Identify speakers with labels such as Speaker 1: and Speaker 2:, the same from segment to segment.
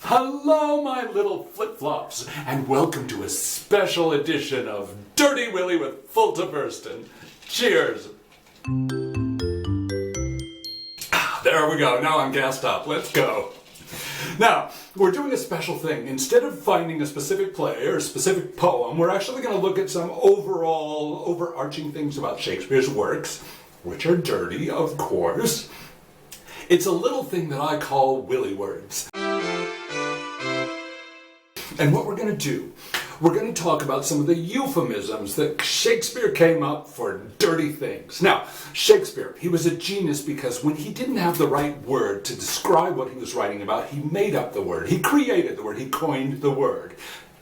Speaker 1: Hello, my little flip-flops, and welcome to a special edition of Dirty Willy with Fulta Burstyn. Cheers! There we go, now I'm gassed up. Let's go. Now, we're doing a special thing. Instead of finding a specific play or a specific poem, we're actually going to look at some overarching things about Shakespeare's works, which are dirty, of course. It's a little thing that I call Willy words. And what we're going to do, we're going to talk about some of the euphemisms that Shakespeare came up for dirty things. Now, Shakespeare, he was a genius because when he didn't have the right word to describe what he was writing about, he made up the word. He created the word. He coined the word.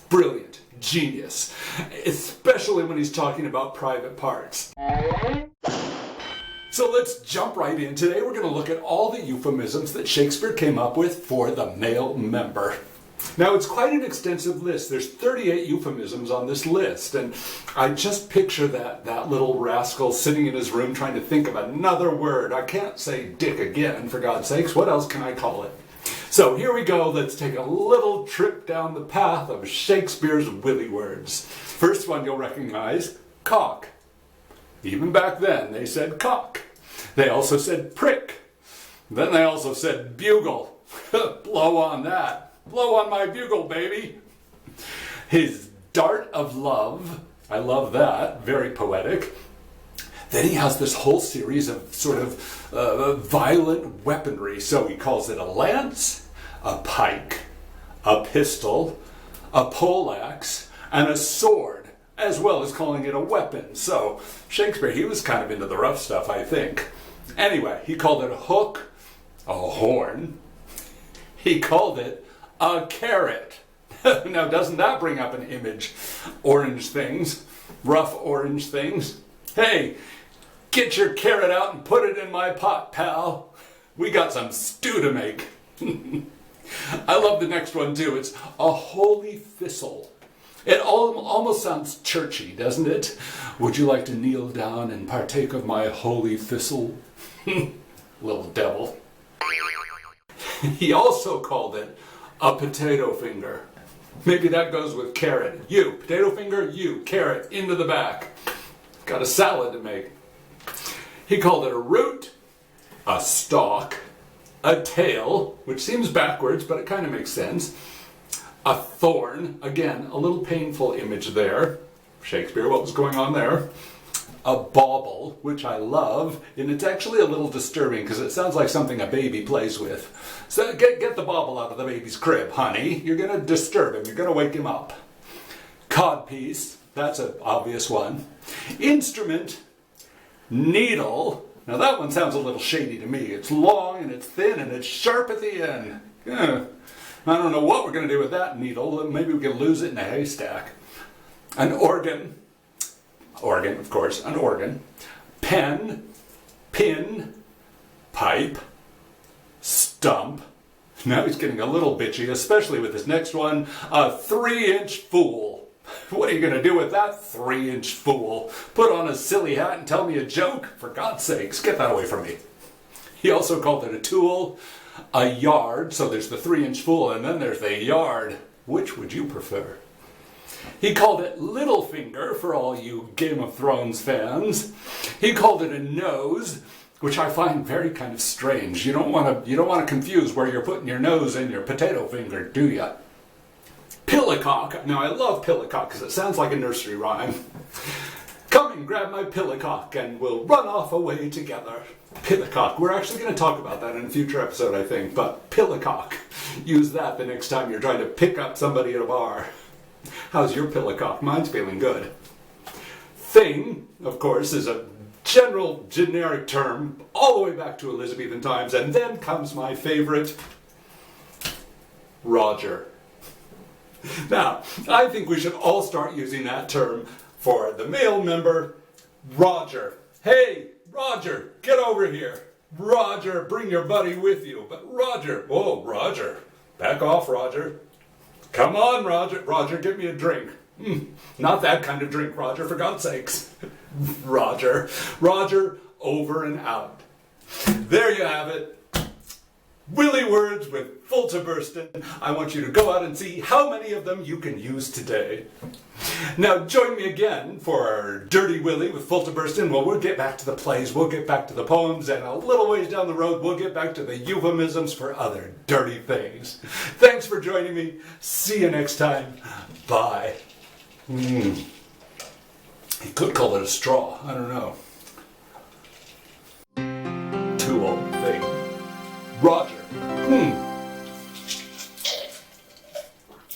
Speaker 1: Brilliant. Genius. Especially when he's talking about private parts. So let's jump right in. Today we're going to look at all the euphemisms that Shakespeare came up with for the male member. Now, it's quite an extensive list. There's 38 euphemisms on this list, and I just picture that little rascal sitting in his room trying to think of another word. I can't say dick again, for God's sakes. What else can I call it? So here we go. Let's take a little trip down the path of Shakespeare's Willy words. First one you'll recognize, cock. Even back then, they said cock. They also said prick. Then they also said bugle. Blow on that. Blow on my bugle, baby. His dart of love. I love that. Very poetic. Then he has this whole series of sort of violent weaponry. So he calls it a lance, a pike, a pistol, a poleaxe, and a sword, as well as calling it a weapon. So Shakespeare, he was kind of into the rough stuff, I think. Anyway, he called it a hook, a horn. He called it a carrot. Now, doesn't that bring up an image? Orange things, rough orange things. Hey, get your carrot out and put it in my pot, pal. We got some stew to make. I love the next one too. It's a holy thistle. It almost sounds churchy, doesn't it? Would you like to kneel down and partake of my holy thistle? Little devil. He also called it a potato finger. Maybe that goes with carrot. You, potato finger, you, carrot, into the back. Got a salad to make. He called it a root, a stalk, a tail, which seems backwards, but it kind of makes sense. A thorn, again, a little painful image there. Shakespeare, what was going on there? A bauble, which I love, and it's actually a little disturbing because it sounds like something a baby plays with. So get the bauble out of the baby's crib, honey. You're going to disturb him. You're going to wake him up. Codpiece, that's an obvious one. Instrument, needle. Now that one sounds a little shady to me. It's long and it's thin and it's sharp at the end. I don't know what we're going to do with that needle. Maybe we can lose it in a haystack. An organ. Organ, of course, an organ. Pen, pin, pipe, stump. Now he's getting a little bitchy, especially with this next one. A 3-inch fool. What are you going to do with that 3-inch fool? Put on a silly hat and tell me a joke? For God's sakes, get that away from me. He also called it a tool, a yard. So there's the 3-inch fool and then there's the yard. Which would you prefer? He called it Littlefinger for all you Game of Thrones fans. He called it a nose, which I find very kind of strange. You don't want to confuse where you're putting your nose and your potato finger, do ya? Pillicock. Now I love pillicock because it sounds like a nursery rhyme. Come and grab my pillicock and we'll run off away together. Pillicock. We're actually going to talk about that in a future episode, I think. But pillicock. Use that the next time you're trying to pick up somebody at a bar. How's your pillicock? Mine's feeling good. Thing, of course, is a general, generic term all the way back to Elizabethan times. And then comes my favorite, Roger. Now, I think we should all start using that term for the male member, Roger. Hey, Roger, get over here. Roger, bring your buddy with you. But Roger, oh, Roger, back off, Roger. Come on, Roger. Roger, give me a drink. Not that kind of drink, Roger, for God's sakes. Roger. Roger, over and out. There you have it. Willy words with Fulta Burstyn. I want you to go out and see how many of them you can use today. Now join me again for our Dirty Willy with Fulta Burstyn. Well, we'll get back to the plays, we'll get back to the poems, and a little ways down the road we'll get back to the euphemisms for other dirty things. Thanks for joining me. See you next time. Bye. You could call it a straw. I don't know. Too old.